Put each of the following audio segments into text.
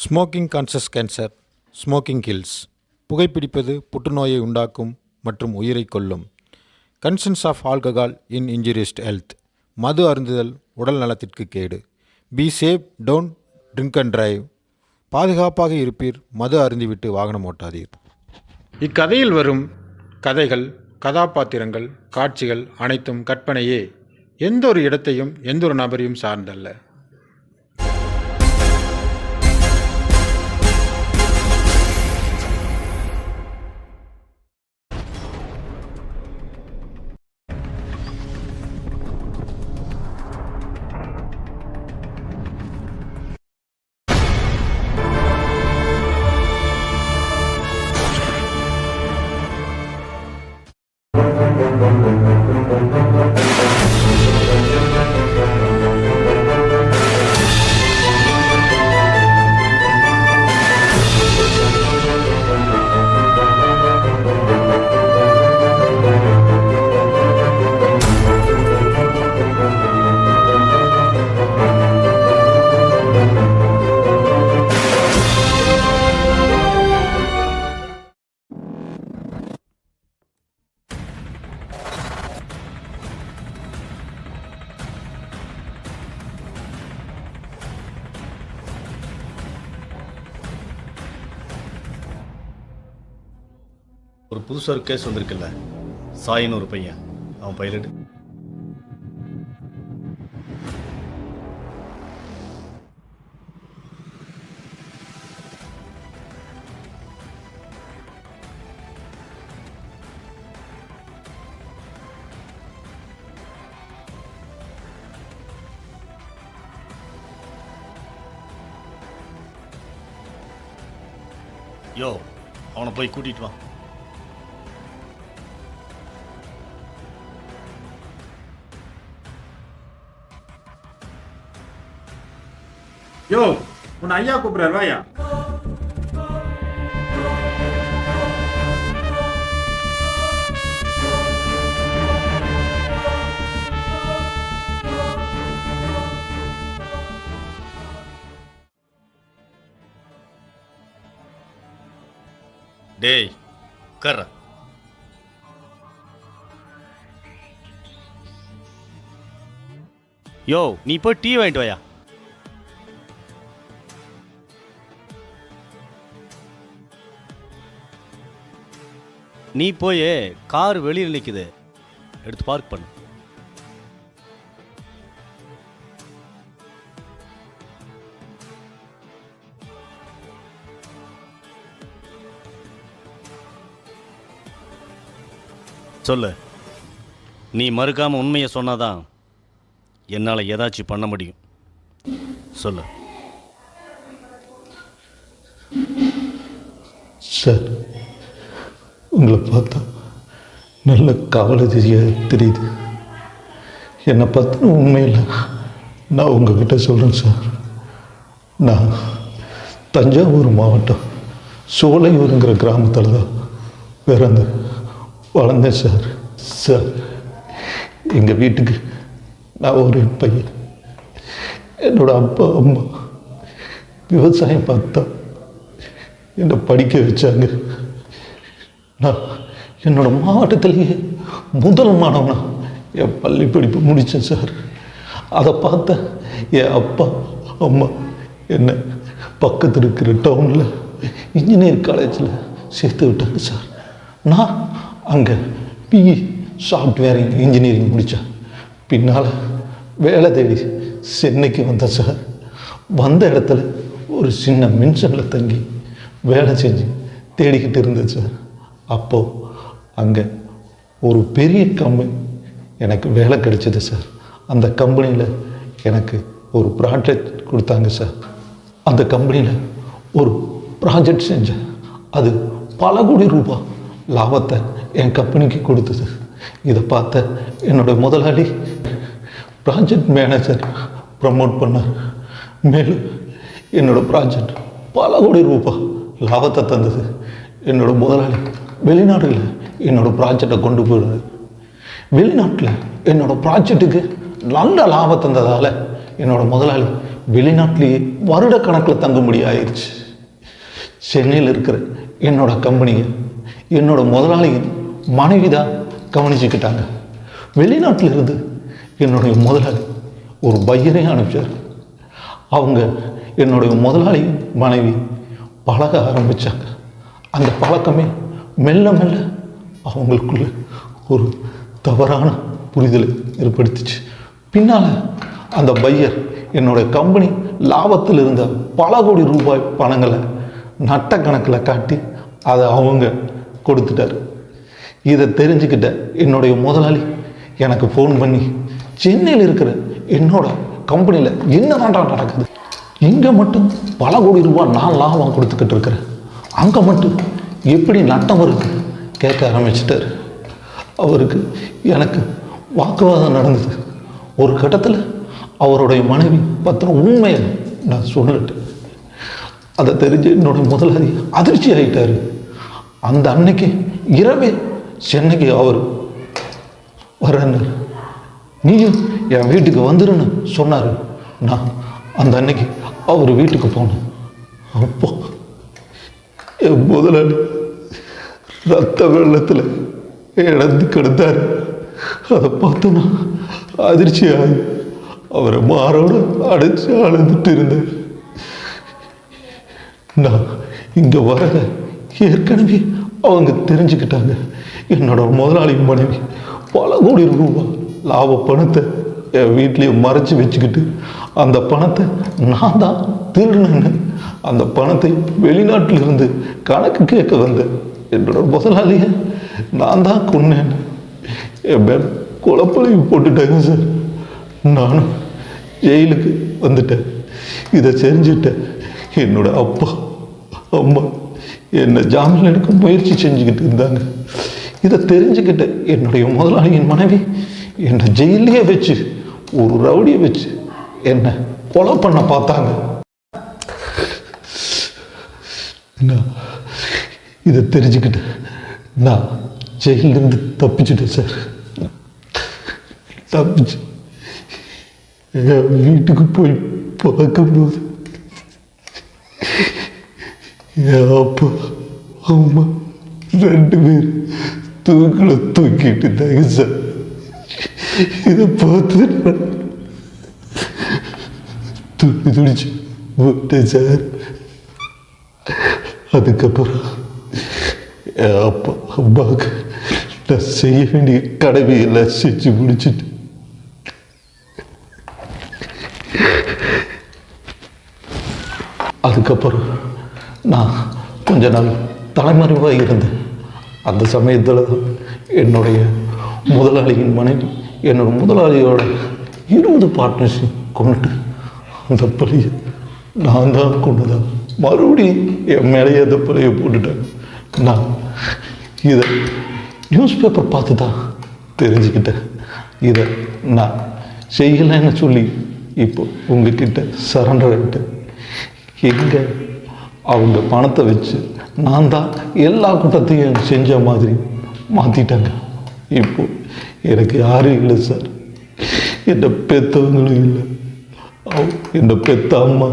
Smoking causes cancer, smoking kills. புகைப்பிடிப்பது புற்றுநோயை உண்டாக்கும் மற்றும் உயிரை கொல்லும். Consumption of alcohol is injurious health. மது அருந்துதல் உடல் நலத்திற்கு கேடு. Be safe, don't drink and drive. பாதுகாப்பாக இருப்பீர், மது அருந்திவிட்டு வாகனம் ஓட்டாதீர். இக்கதையில் வரும் கதைகள், கதாபாத்திரங்கள், காட்சிகள் அனைத்தும் கற்பனையே. எந்த ஒரு இடத்தையும் எந்த ஒரு நபரையும் சார்ந்தல்ல. ஒரு புதுசாக ஒரு கேஸ் வந்திருக்குல்ல, சாயின்னு ஒரு பையன், அவன் பைலட். யோ, அவனை போய் கூட்டிட்டு வா. யோ, உன் ஐயா கூப்பிடுறாரு, வாயா. டேய், உட்கார்றா. யோ, நீ போய் டீ வாங்கிட்டு வாயா. நீ போய் கார் வெளியில் நிற்குது, எடுத்து பார்க் பண்ணு. சொல்லு. நீ மறுக்காம உண்மையை சொன்னாதான் என்னால் ஏதாச்சும் பண்ண முடியும். சொல்லு. சார், உங்களை பார்த்தா நல்ல கவலை தெரியுது. என்னை பார்த்து உண்மையில் நான் உங்ககிட்ட சொல்கிறேன் சார். நான் தஞ்சாவூர் மாவட்டம் சோலையூருங்கிற கிராமத்தில் தான் பிறந்து வளர்ந்தேன் சார். சார், எங்கள் வீட்டுக்கு நான் ஒரு பையன். என்னோடய அப்பா அம்மா விவசாயம் பார்த்தா என்னை படிக்க வச்சாங்க. நான் என்னோடய மாவட்டத்திலேயே முதல் மாணவனா என் பள்ளி படிப்பு முடித்தேன் சார். அதை பார்த்த என் அப்பா அம்மா என்னை பக்கத்தில் இருக்கிற டவுனில் இன்ஜினியரிங் காலேஜில் சேர்த்து விட்டாங்க சார். நான் அங்கே பிஇ சாஃப்ட்வேர் இன்ஜினியரிங் முடித்தேன். பின்னால் வேலை தேடி சென்னைக்கு வந்தேன் சார். வந்த இடத்துல ஒரு சின்ன மின்சனில் தங்கி வேலை செஞ்சு தேடிக்கிட்டு இருந்தேன் சார். அப்போது அங்கே ஒரு பெரிய கம்பெனி எனக்கு வேலை கிடைச்சிது சார். அந்த கம்பெனியில் எனக்கு ஒரு ப்ராஜெக்ட் கொடுத்தாங்க சார். அந்த கம்பெனியில் ஒரு ப்ராஜெக்ட் செஞ்சேன். அது பல கோடி ரூபாய் லாபத்தை என் கம்பெனிக்கு கொடுத்தது. இதை பார்த்த என்னோடய முதலாளி ப்ராஜெக்ட் மேனேஜர் ப்ரமோட் பண்ணார். மேலும் என்னோடய ப்ராஜெக்ட் பல கோடி ரூபாய் லாபத்தை தந்தது. என்னோடய முதலாளி வெளிநாடுகளில் என்னோடய ப்ராஜெக்டை கொண்டு போயிடுது. வெளிநாட்டில் என்னோடய ப்ராஜெக்ட்டுக்கு நல்ல லாபம் தந்ததால் என்னோடய முதலாளி வெளிநாட்டிலேயே வருட கணக்கில் தங்கும்படி ஆயிடுச்சு. சென்னையில் இருக்கிற என்னோட கம்பெனியை என்னோட முதலாளியின் மனைவி தான் கவனிச்சுக்கிட்டாங்க. வெளிநாட்டில் இருந்து என்னுடைய முதலாளி ஒரு பையரையும் அனுப்பிச்சார். அவங்க என்னுடைய முதலாளியின் மனைவி பழக ஆரம்பித்தாங்க. அந்த பழக்கமே மெல்ல மெல்ல அவங்களுக்குள்ள ஒரு தவறான புரிதலை ஏற்படுத்திச்சு. பின்னால் அந்த பையர் என்னுடைய கம்பெனி லாபத்தில் இருந்த பல கோடி ரூபாய் பணங்களை நட்ட கணக்கில் காட்டி அதை அவங்க கொடுத்துட்டார். இதை தெரிஞ்சுக்கிட்ட என்னுடைய முதலாளி எனக்கு ஃபோன் பண்ணி, சென்னையில் இருக்கிற என்னோட கம்பெனியில் என்னதான்டா நடக்குது, இங்கே மட்டும் பல கோடி ரூபாய் நான் லாபம் கொடுத்துக்கிட்டு இருக்கிறேன், அங்கே மட்டும் எப்படி நட்டம் வருது கேட்க ஆரம்பிச்சிட்டார். அவருக்கு எனக்கு வாக்குவாதம் நடந்தது. ஒரு கட்டத்தில் அவருடைய மனைவி பத்திரம் உண்மையை நான் சொல்லிட்டேன். அதை தெரிஞ்சு என்னுடைய முதலாளி அதிர்ச்சி ஆகிட்டார். அந்த அன்னைக்கு இரவே சென்னைக்கு அவர் வர்றேன்னு, நீயும் என் வீட்டுக்கு வந்துருன்னு சொன்னார். நான் அந்த அன்னைக்கு அவர் வீட்டுக்கு போனேன். அப்போ என் முதலாளி ரத்த வெள்ளத்தில் இழந்து கிடந்தார். அதை பார்த்தோன்னா அதிர்ச்சியாகி அவரை மாரோடு அடைச்சி அழுதுட்டு இருந்தேன். நான் இங்கே வரத ஏற்கனவே அவங்க தெரிஞ்சுக்கிட்டாங்க. என்னோட முதலாளி மனைவி பல கோடி ரூபாய் லாப பணத்தை என் வீட்லேயே மறைச்சி வச்சுக்கிட்டு அந்த பணத்தை நான் தான் திருடுனேன்னு அந்த பணத்தை வெளிநாட்டில் இருந்து கணக்கு கேட்க வந்தேன். என்னோட முதலாளியை நான் தான் கொன்னேன். என் மேல் குழப்பலையை போட்டுட்டாங்க சார். நானும் ஜெயிலுக்கு வந்துட்டேன். இதை செஞ்சுட்டேன். என்னோட அப்பா அம்மா என்னை ஜாமீன் எடுக்க முயற்சி செஞ்சுக்கிட்டு இருந்தாங்க. இதை தெரிஞ்சுக்கிட்ட என்னுடைய முதலாளியின் மனைவி என்னை ஜெயிலே வச்சு ஒரு ரவுடியை வச்சு என்னை கொலை பண்ண பார்த்தாங்க. நான் இதை தெரிஞ்சுக்கிட்டேன். நான் ஜெயிலிருந்து தப்பிச்சுட்டேன் சார். தப்பிச்சு என் வீட்டுக்கு போய் பார்க்கும்போது என் அப்பா அம்மா 2 பேர் தூக்கில் தூக்கிட்டு இருந்தாங்க சார். இதை பார்த்து துடிச்சு போட்டேன் சார். அதுக்கப்புறம் என் அப்பா அம்மாவுக்கு நான் செய்ய வேண்டிய கடமையெல்லாம் செஞ்சு முடிச்சுட்டு அதுக்கப்புறம் நான் கொஞ்ச நாள் தலைமறைவாக இருந்தேன். அந்த சமயத்தில் தான் என்னுடைய முதலாளியின் மனைவி என்னோட முதலாளியோட 20 பார்ட்னர்ஷிப் கொண்டுட்டு அந்த பழியை நான் தான் கொண்டுதான் மறுபடியும் என் மேலேயே அந்த பழியை போட்டுட்டேன். நான் இதை நியூஸ் பேப்பர் பார்த்து தான் தெரிஞ்சுக்கிட்டேன். இதை நான் செய்யலைன்னு சொல்லி இப்போ உங்ககிட்ட சரண்டர் ஆகிட்டேன். எங்கே அவங்க பணத்தை வச்சு நான் தான் எல்லா குற்றத்தையும் செஞ்ச மாதிரி மாற்றிட்டாங்க. இப்போ எனக்கு யாரும் இல்லை சார். என்னை பெற்றவங்களும் இல்லை. என்னை பெற்ற அம்மா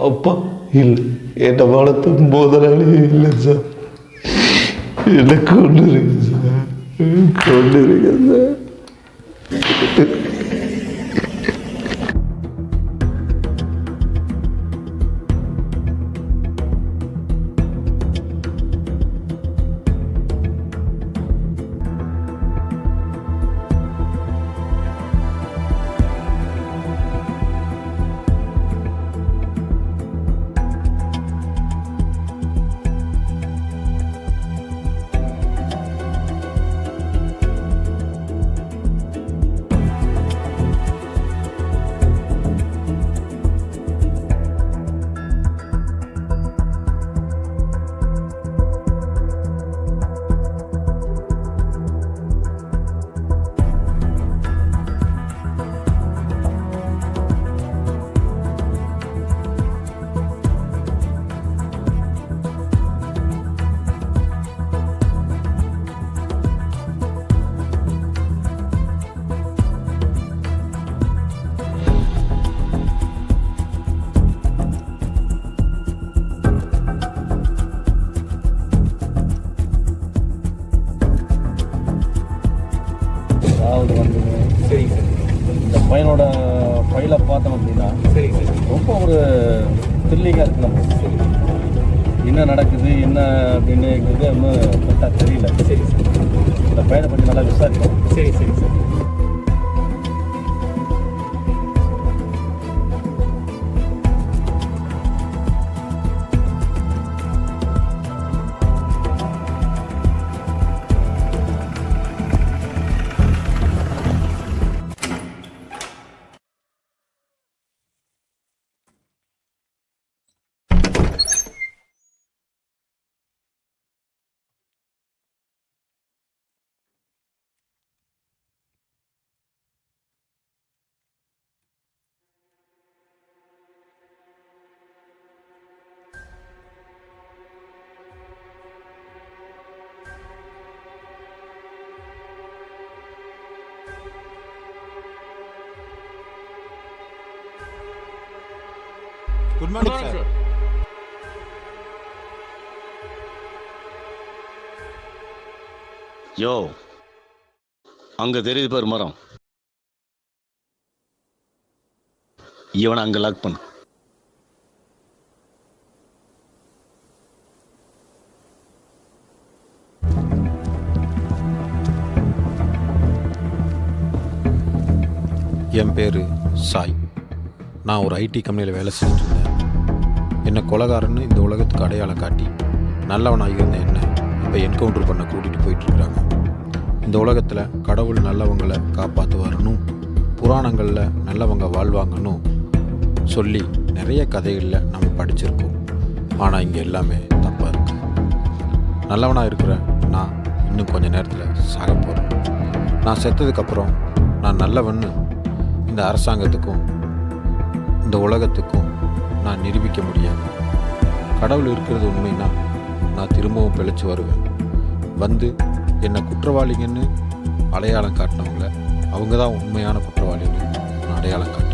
அப்பா இல்லை. என்னை வளர்த்த முதலாளியும் இல்லை சார். என்னை கொண்டு இருக்கு சார், கொண்டு இருக்கு சார். போகிறது வந்தது. சரிங்க சார். இந்த பையனோட ஃபைலை பார்த்தோம் அப்படின்னா சரிங்க சார். ரொம்ப ஒரு த்ரில்லிங்காக இருக்குது. நம்ம சரி. என்ன நடக்குது என்ன அப்படின்னுங்கிறது ஒன்றும் கரெக்டாக தெரியல. சரி சார். இந்த பையனை பற்றி நல்லா விசாரிக்கணும். சரி சரி சார். Good morning sir. யோ, அங்கே தெரியுது பாரு மரம். இவனை அங்கே லாக் பண்ணு. என் பேர் சாய். நான் ஒரு ஐடி கம்பெனியில் வேலை செஞ்சுட்டு இருந்தேன். என்னை கொலைகாரன்னு இந்த உலகத்துக்கு அடையாளம் காட்டி நல்லவனாக இருந்த என்ன இப்போ என்கவுண்டர் பண்ண கூட்டிகிட்டு போயிட்டுருக்குறாங்க. இந்த உலகத்தில் கடவுள் நல்லவங்களை காப்பாற்றுவாருன்னும் புராணங்களில் நல்லவங்க வாழ்வாங்கன்னு சொல்லி நிறைய கதைகளில் நம்ம படிச்சிருக்கோம். ஆனால் இங்கே எல்லாமே தப்பாக இருக்குது. நல்லவனாக இருக்கிற நான் இன்னும் கொஞ்சம் நேரத்தில் சாக போகிறேன். நான் செத்ததுக்கப்புறம் நான் நல்லவன்னு இந்த அரசாங்கத்துக்கும் இந்த உலகத்துக்கும் நான் நிரூபிக்க முடியாது. கடவுள் இருக்கிறது உண்மைன்னா நான் திரும்பவும் பிழைச்சி வருவேன். வந்து என்னை குற்றவாளிங்கன்னு அடையாளம் காட்டினவங்கள அவங்க தான் உண்மையான குற்றவாளின்னு நான் அடையாளம் காட்டுவேன்.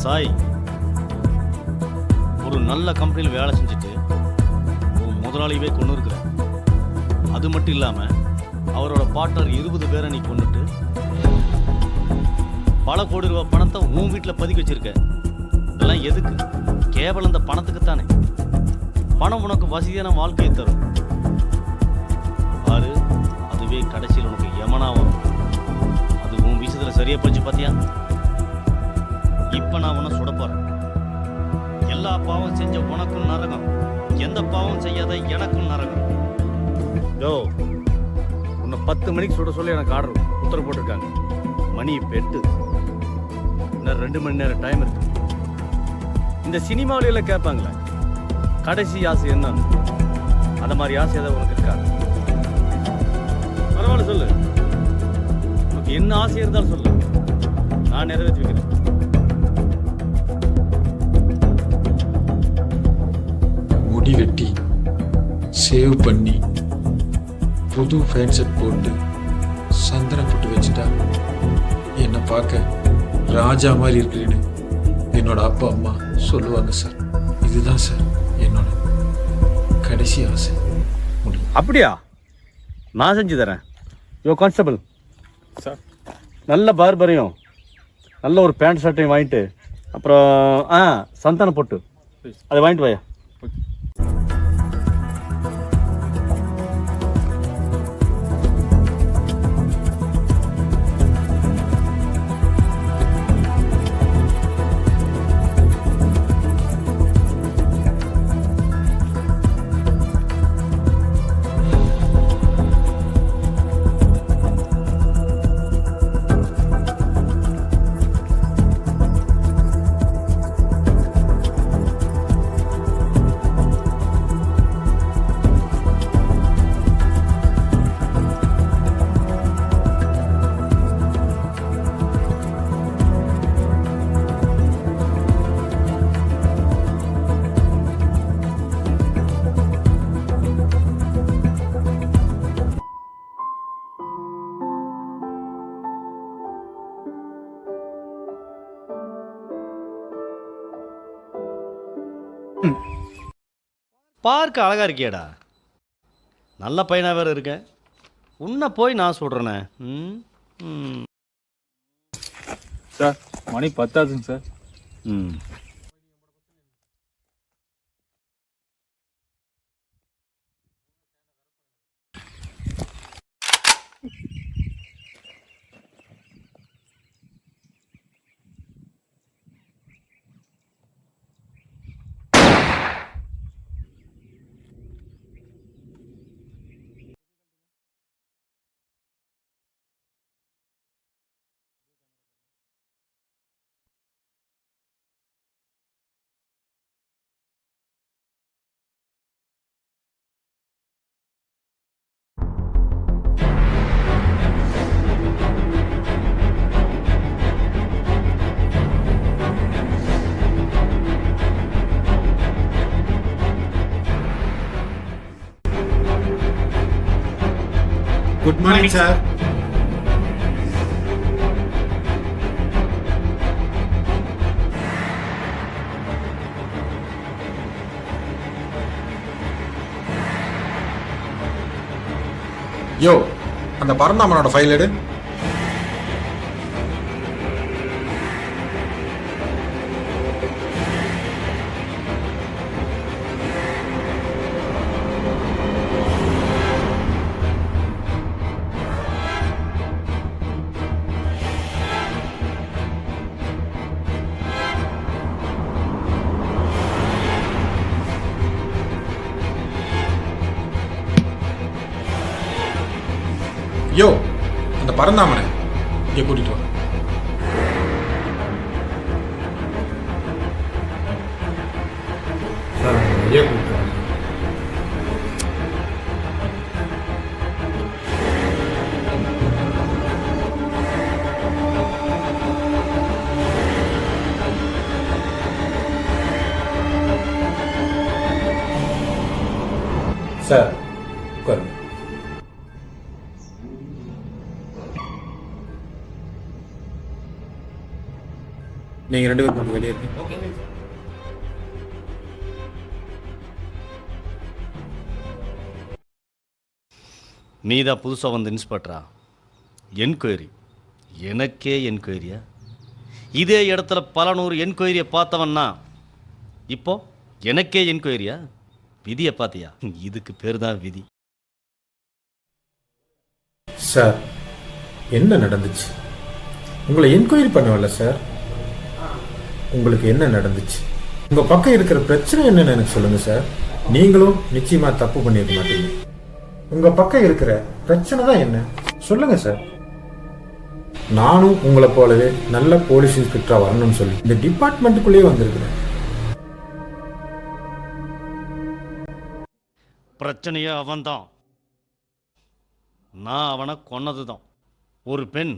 சாய், ஒரு நல்ல கம்பெனியில் வேலை செஞ்சுட்டு ஒரு முதலாளியவே கொண்டு இருக்கிற. அது மட்டும் இல்லாமல் அவரோட பார்ட்னர் 20 பேரை நீ கொண்டுட்டு பல கோடி ரூபாய் பணத்தை உன் வீட்டில் பதுக்கி வச்சிருக்க. இதெல்லாம் எதுக்கு? கேவலம் இந்த பணத்துக்குத்தானே. பணம் உனக்கு வசதியான வாழ்க்கையை தரும். பாரு, அதுவே கடைசியில் உனக்கு யமனா வரும். அது உன் விஷயத்தில் சரியா போச்சு பார்த்தியா? இப்ப நான் உன்னை சுட போறேன். எல்லா பாவம் செஞ்ச உனக்கும் நரகம், எந்த பாவம் செய்யாத எனக்கும் நரகம். யோ, உன்னை 10 மணிக்கு சுட சொல்லி எனக்கு ஆர்டர் உத்தரவு போட்டிருக்காங்க. மணி இப்போ 8. இன்னும் 2 மணி நேரம் டைம் இருக்கு. இந்த சினிமாவில கேட்பாங்களே கடைசி ஆசை என்னன்னு, அந்த மாதிரி ஆசை ஏதாவது உனக்கு இருக்கா? பரவாயில்ல சொல்லு. உனக்கு என்ன ஆசை இருந்தாலும் சொல்லு, நான் நிறைவேற்றி வைக்கிறேன். முடி வெட்டி சேவ் பண்ணி புது ஃபேன் செட் போட்டு சந்தனம் போட்டு வச்சுட்டா என்னை பார்க்க ராஜா மாதிரி இருக்கிறேன்னு என்னோட அப்பா அம்மா சொல்லுவாங்க சார். இதுதான் சார் என்னோட கடைசி ஆசை. அப்படியா? நான் செஞ்சு தரேன். யோ கான்ஸ்டபிள் சார், நல்ல பார்பரையும் நல்ல ஒரு பேண்ட் ஷர்ட்டையும் வாங்கிட்டு அப்புறம் சந்தனம் போட்டு அதை வாங்கிட்டு வாயா. பார்க்க அழகா இருக்கியேடா. நல்ல பையனா வேற இருக்க. உன்னை போய் நான் சொல்கிறேனே. ம் ம் சார் மணி 10 ஆகுதுங்க சார். ம் குட் மார்னிங் சார். யோ, அந்த பரந்தாமனோட ஃபைல் எடு. யோ, அந்த பரந்தாமனை இங்கே கூட்டிட்டு வா. சார் ஐயா கூப்பிட்றாங்க. சார் உட்காருங்க. நீங்க 2 பேரும் கொஞ்சம் வெளியே இருக்கீங்க. நீ தான் புதுசாக வந்த இன்ஸ்பெக்டரா? என்கொயரி எனக்கே என்கொயரியா? இதே இடத்துல பல 100 என்கொயரியை பார்த்தவன்னா இப்போ எனக்கே என்கொயரியா? விதியை பார்த்தியா? இதுக்கு பேர் தான் விதி. சார் என்ன நடந்துச்சு? உங்களை என்கொயரி பண்ணவல்ல சார். உங்களுக்கு என்ன நடந்துச்சு? உங்க பக்கம் இருக்கிற பிரச்சனை என்னன்னு எனக்கு சொல்லுங்க சார். நீங்களும் நிச்சயமா தப்பு பண்ணிருக்க மாட்டீங்க. உங்க பக்கம் இருக்கிற பிரச்சனை தான் என்ன சொல்லுங்க சார். நானும் உங்களை போலவே நல்ல போலீஸ் இன்ஸ்பெக்டரா வரணும்னு சொல்லி இந்த டிபார்ட்மெண்ட்டுக்குள்ளேயே வந்திருக்கிறேன். பிரச்சனையே அவன்தான். நான் அவனை கொன்னது தான். ஒரு பெண்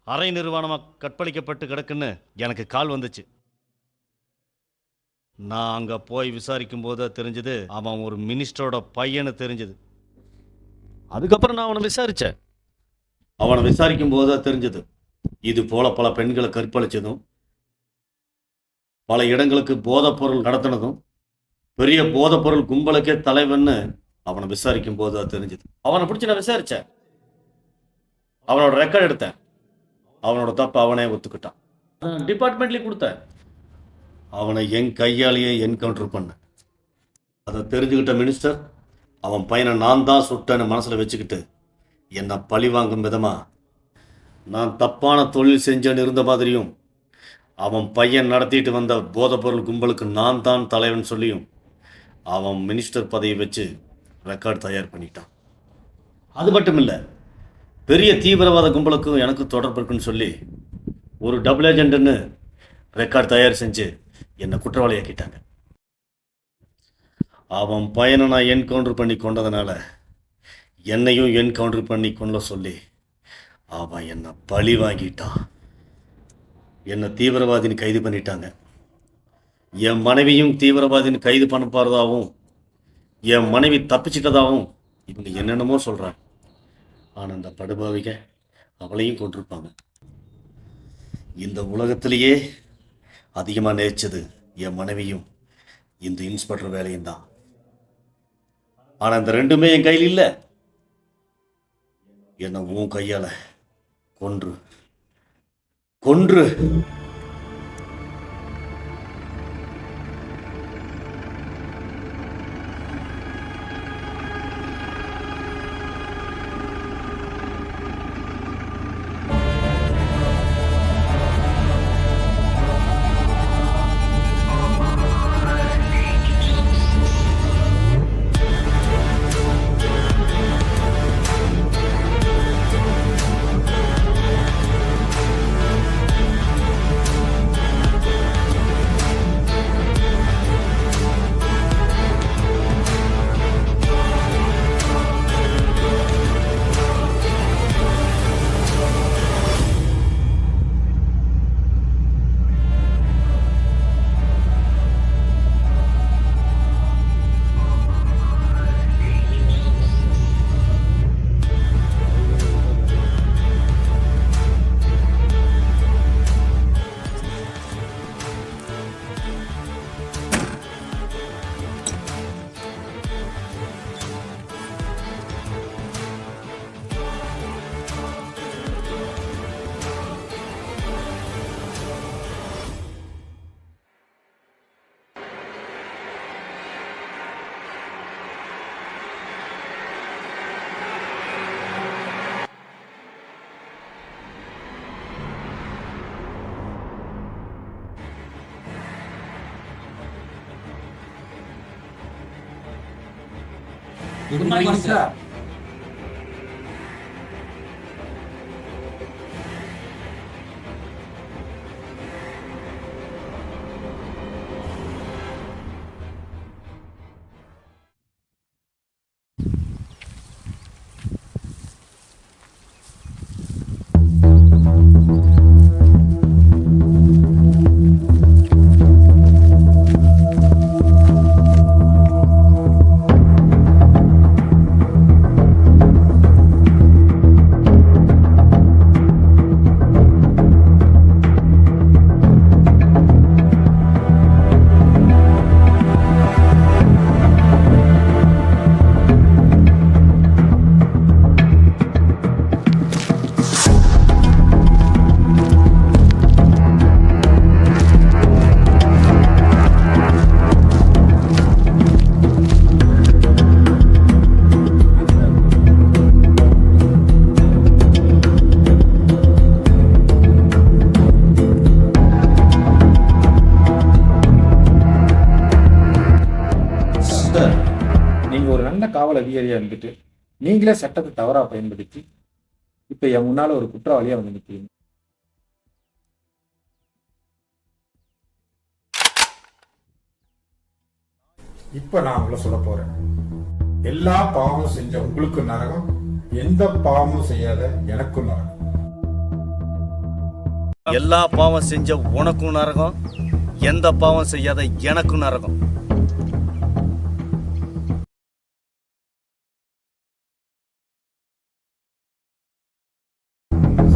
அரை நிர்வாணமாக கற்பழிக்கப்பட்டு கிடக்குன்னு எனக்கு கால் வந்துச்சு. நான் அங்கே போய் விசாரிக்கும் போது தெரிஞ்சது அவன் ஒரு மினிஸ்டரோட பையனு தெரிஞ்சது. அதுக்கப்புறம் நான் அவனை விசாரித்தேன். அவனை விசாரிக்கும் போது தெரிஞ்சது இது போல பல பெண்களை கற்பழிச்சதும் பல இடங்களுக்கு போதைப்பொருள் கடத்தினதும் பெரிய போதைப்பொருள் கும்பலுக்கே தலைவன்னு அவனை விசாரிக்கும் போது தெரிஞ்சது. அவனை பிடிச்சி நான் விசாரித்தேன். அவனோட ரெக்கார்ட் எடுத்தேன். அவனோட தப்பு அவனே ஒத்துக்கிட்டான். டிபார்ட்மெண்ட்லேயே கொடுத்தேன். அவனை என் கையாலேயே என்கவுண்டர் பண்ணேன். அதை தெரிஞ்சுக்கிட்ட மினிஸ்டர் அவன் பையனை நான் தான் சுட்டேன்னு மனசில் வச்சுக்கிட்டு என்னை பழி வாங்கும் விதமாக நான் தப்பான தொழில் செஞ்சேன்னு இருந்த மாதிரியும் அவன் பையன் நடத்திட்டு வந்த போதைப்பொருள் கும்பலுக்கு நான் தான் தலைவன் சொல்லியும் அவன் மினிஸ்டர் பதவியை வச்சு ரெக்கார்டு தயார் பண்ணிட்டான். அது மட்டும் இல்லை, பெரிய தீவிரவாத கும்பலுக்கும் எனக்கு தொடர்பு இருக்குன்னு சொல்லி ஒரு டபுள் ஏஜென்ட்னு ரெக்கார்டு தயார் செஞ்சு என்னை குற்றவாளியாக்கிட்டாங்க. அவன் பையனை நான் என்கவுண்டர் பண்ணி கொண்டதுனால என்னையும் என்கவுண்டர் பண்ணி கொள்ள சொல்லி அவன் என்னை பழி வாங்கிட்டான். என்னை தீவிரவாதின்னு கைது பண்ணிட்டாங்க. என் மனைவியும் தீவிரவாதின்னு கைது பண்ண போகிறதாகவும் என் மனைவி தப்பிச்சிட்டதாகவும் இவங்க என்னென்னமோ சொல்கிறாங்க. ஆனால் அந்த படுபாவிக அவளையும் கொண்டிருப்பாங்க. இந்த உலகத்திலேயே அதிகமாக நேசித்தது என் மனைவியும் இந்த இன்ஸ்பெக்டர் வேலையும் தான். ஆனா இந்த ரெண்டுமே என் கையில் இல்லை. என்ன உன் கையால கொன்று கொன்று Good morning, sir. நீங்க ஒரு நல்ல காவல் அதிகாரியா இருந்துட்டு நீங்களே சட்டத்தை தவறா பயன்படுத்தி இப்ப என் முன்னால ஒரு குற்றவாளியா வந்து நிற்கிறீங்க. இப்ப நான் உங்களை சொல்ல போறேன். எல்லா பாவமும் செஞ்ச உங்களுக்கு நரகம், எந்த பாவமும் செய்யாத எனக்கும் நரகம். எல்லா பாவம் செஞ்ச உனக்கும் நரகம், எந்த பாவம் செய்யாத எனக்கும் நரகம்.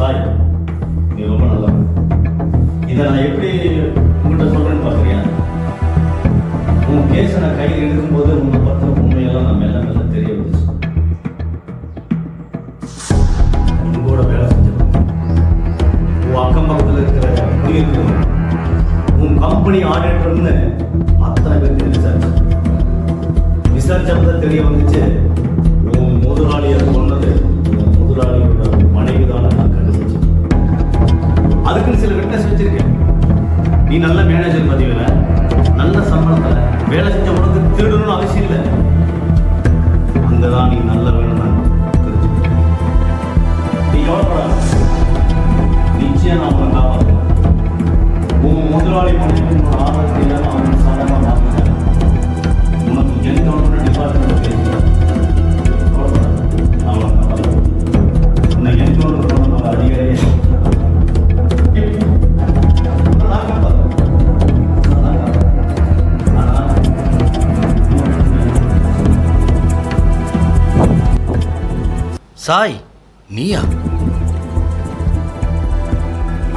சாய், நீ ரொம்ப நல்லா. இதை நான் எப்படி உங்கள்கிட்ட சொல்றேன்னு பாக்குறியா? உன் கேஸை நான் கையில் எடுக்கும்போது உன்னை பத்தின உண்மையெல்லாம் நான் மெல்ல மெல்ல தெரிய வந்துச்சு. உங்களோட வேலை செஞ்சது, உன் அக்கம் பக்கத்தில் இருக்கிற குடியிருப்பு, உன் கம்பெனி ஆடிட்டர்னு அத்தனை பேருக்கு விசாரிச்சப்ப தெரிய வந்துச்சு. உன் முதலாளியை சொன்னது உன் முதலாளியோட மனைவி தான் நான் கண்டுபிடிச்சேன். அதுக்குன்னு சில விட்னஸ் வச்சிருக்கேன். நீ நல்ல மேனேஜர் பதிவில் நல்ல சம்பளத்தில் வேலை செஞ்ச உனக்கு திருடணும்னு அவசியம் இல்லை. அங்கதான் நீ நல்ல வேணும் நான் தெரிஞ்சுக்கிறேன். நீ கவலைப்படாத, நிச்சயம் நான் உன்னை காப்பாற்றுவேன். உன் முதலாளி மனைவி ஆபத்தில் அவன் சம்பளமாக மாற்றினேன். உனக்கு எந்த ஒன்று டிபார்ட்மெண்ட் பேசுகிறேன். கவலைப்படாத, நான் உன்னை காப்பாற்றுவேன். உன்னை எந்த ஒன்று அதிகாரியே சாய். நீயா?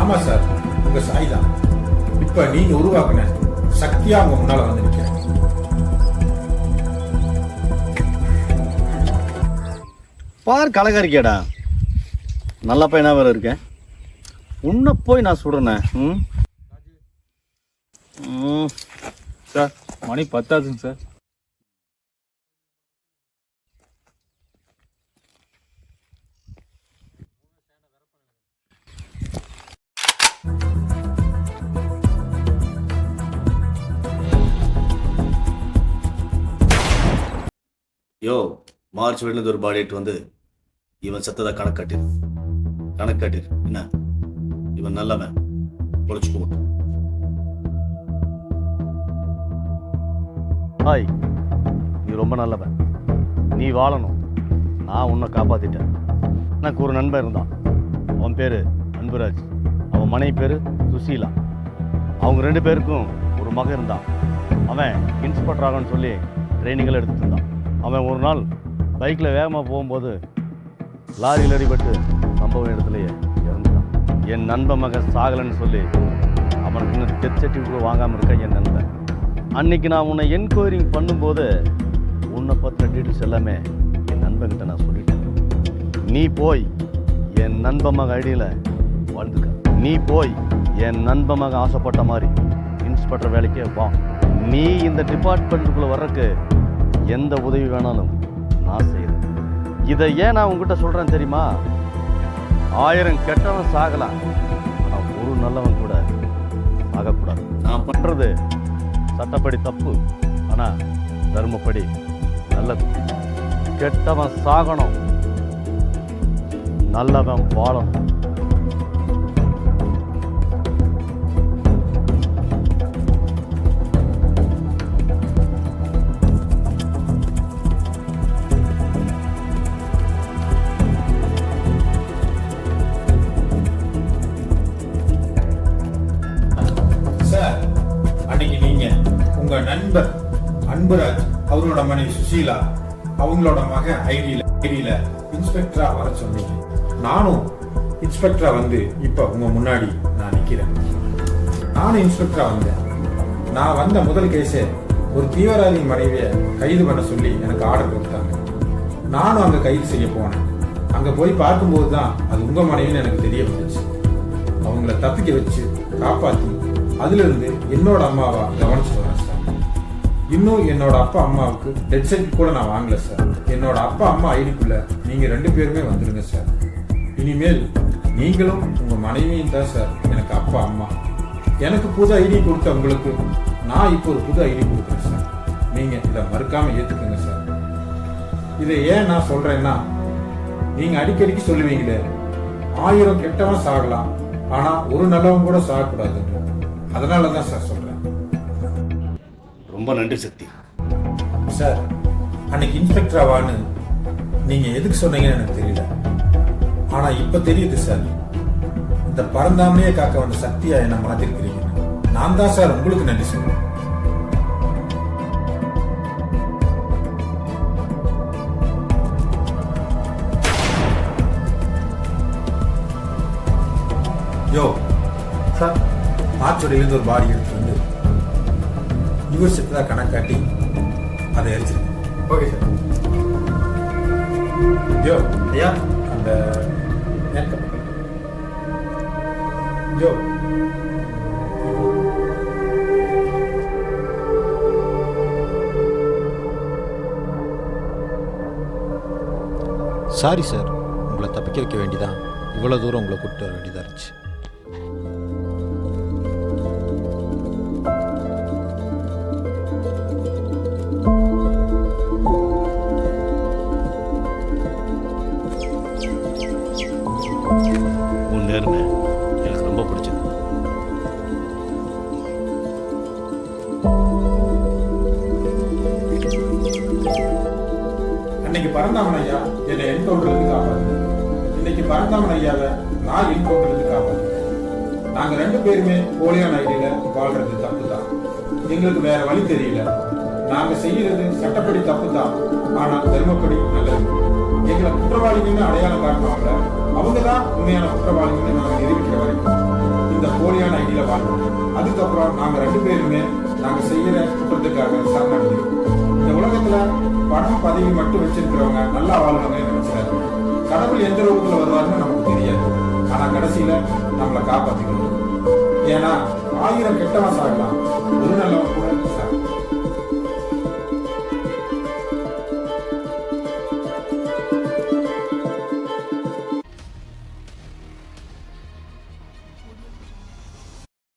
ஆமா சார், உங்க சாய் தான். இப்ப நீங்க உருவாக்குன சக்தியா உங்க முன்னால வந்து நிக்கிறேன். பாரு கலகாரிக்கேடா, நல்ல பையனா வேற இருக்கேன். உன்னை போய் நான் சுடுறேனே. சார் மணி 10 ஆகுதுங்க சார். யோ, மார்ச் வெளியிருந்து ஒரு பாடி எட்டு வந்து இவன் செத்ததை கணக்காட்டிரு. என்ன, இவன் நல்லவன், பொழைச்சுக்கோ. ஹாய், நீ ரொம்ப நல்லவன், நீ வாழணும். நான் உன்னை காப்பாத்திட்டேன். எனக்கு ஒரு நண்பன் இருந்தான், அவன் பேரு அன்புராஜ், அவன் மனைவி பேரு சுசீலா. அவங்க 2 பேருக்கும் ஒரு மகன் இருந்தான். அவன் இன்ஸ்பெக்டர் ஆகணும்னு சொல்லி ட்ரைனிங்கெல்லாம் எடுத்துட்டு இருந்தான். அவன் ஒரு நாள் பைக்கில் வேகமாக போகும்போது லாரியில் அடிபட்டு சம்பவ இடத்துலையே இறந்துட்டான். என் நண்பன் மகன் சாகலைன்னு சொல்லி அவனுக்கு இன்னும் டெத் சர்டிஃபிகேட் வாங்காமல் இருக்க என் நண்பன். அன்னைக்கு நான் உன்னை என்கொயரிங் பண்ணும்போது உன்னை பற்றின டீட்டெயில்ஸ் எல்லாமே என் நண்பன்கிட்ட நான் சொல்லிட்டேன். நீ போய் என் நண்பன் மகன் ஐடியில் வாழ்ந்துக்க. நீ போய் என் நண்பன் மகன் ஆசைப்பட்ட மாதிரி இன்ஸ்பெக்டர் வேலைக்கே வா. நீ இந்த டிபார்ட்மெண்ட்டுக்குள்ளே வர்றதுக்கு எந்த உதவி வேணாலும் நான் செய்கிறேன். இதை ஏன் நான் உங்ககிட்ட சொல்கிறேன் தெரியுமா? 1000 கெட்டவன் சாகலாம், ஆனால் ஒரு நல்லவன் கூட சாகக்கூடாது. நான் பண்ணுறது சட்டப்படி தப்பு, ஆனால் தர்மப்படி நல்லது. கெட்டவன் சாகணும், நல்லவன் வாழணும். சார், அன்னைக்கு நீங்க உங்க நண்பர் அன்புராஜ், அவரோட மனைவி சுசீலா, அவங்களோட மகன் ஐடியில இன்ஸ்பெக்டரா வர சொன்னீங்க. நானும் இன்ஸ்பெக்டரா வந்து இப்ப உங்க முன்னாடி நான் நிக்கிறேன். நானும் இன்ஸ்பெக்டரா வந்தேன். நான் வந்த முதல் கேஸே ஒரு தீவிரவாதி மனைவியை கைது பண்ண சொல்லி எனக்கு ஆர்டர் கொடுத்தாங்க. நானும் அங்க கைது செய்ய போனேன். அங்க போய் பார்க்கும்போது தான் அது உங்க மனைவின்னு எனக்கு தெரிய வந்துச்சு. அவங்கள தப்பிக்க வச்சு காப்பாத்தி அதுல இருந்து என்னோட அம்மாவா கவனிச்சு வரேன் சார். இன்னும் என்னோட அப்பா அம்மாவுக்கு டெத் சர்டிஃபிகேட் கூட நான் வாங்கல சார். என்னோட அப்பா அம்மா ஐடிக்குள்ள நீங்க 2 பேருமே வந்துருங்க சார். இனிமேல் நீங்களும் உங்க மனைவியும் தான் சார் எனக்கு அப்பா அம்மா. எனக்கு புது ஐடி கொடுத்த உங்களுக்கு நான் இப்போ ஒரு புது ஐடி கொடுக்குறேன் சார். நீங்க இதை மறுக்காம ஏத்துக்கங்க சார். இதை ஏன் நான் சொல்றேன்னா, நீங்க அடிக்கடிக்கு சொல்லுவீங்களே 1000 கெட்டவன் சாகலாம், ஆனா ஒரு நல்லவன் கூட சாகக்கூடாது. அதனாலதான் சார் சொல்றேன். ரொம்ப நன்றி சக்தி. சார், அன்னைக்கு இன்ஸ்பெக்டர் ஆவான்னு நீங்க எதுக்கு சொன்னீங்கன்னு எனக்கு தெரியல. ஆனா இப்ப தெரியுது சார், இந்த பறந்தாமையே காக்க வந்த சக்தியா என்ன மாத்திருக்கிறீங்க. நான் தான் சார் உங்களுக்கு நன்றி சொல்றேன். யோ சார், ஆச்சோடையிலிருந்து ஒரு பாடி எடுத்து வந்து இவர் செத்ததா கணக்காட்டி அதை எரிச்சிருக்கேன். Okay sir. யோ ஐயா, அந்த யோ சாரி சார், உங்களை தப்பிக்க வைக்க வேண்டிதான் இவ்வளோ தூரம் உங்களை கூப்பிட்டு வர வேண்டியதாக இருந்துச்சு. உன் நேர்மை எனக்கு ரொம்ப பிடிச்சது. அன்னைக்கு பரந்தாமன் ஐயா என்னை என்கவுண்டர்லேருந்து காப்பாத்து. இன்னைக்கு பரந்தாமன் ஐயாவை நான் என்கவுண்டர்லேருந்து காப்பாத்து. நாங்க 2 பேருமே போலியான ஐடியில வாழ்றது தப்பு தான். எங்களுக்கு வேற வழி தெரியல. நாங்க செய்யறது சட்டப்படி தப்பு தான், ஆனா தர்மப்படி நல்லது. எங்களை குற்றவாளிகள்னு அடையாளம் காட்டினவங்க அவங்க தான் உண்மையான குற்றவாளிகள்னு நாங்க நிரூபிக்கிற வரைக்கும் இந்த போலியான ஐடியில வாழ்றோம். அதுக்கப்புறம் நாங்க 2 பேருமே நாங்க செய்யற குற்றத்துக்காக சரணடைகிறோம். இந்த உலகத்துல பணம் பதவி மட்டும் வச்சிருக்கிறவங்க நல்லா வாழ்வாங்க நினைச்சாரு. கடவுள் எந்த ரூபத்துல வருவாருன்னு நமக்கு தெரியாது. ஆனா கடைசியில நம்மளை காப்பாத்திக்கணும். ஏன்னா 1000 கெட்டவன் சாகலாம், ஒரு நல்லவன் கூட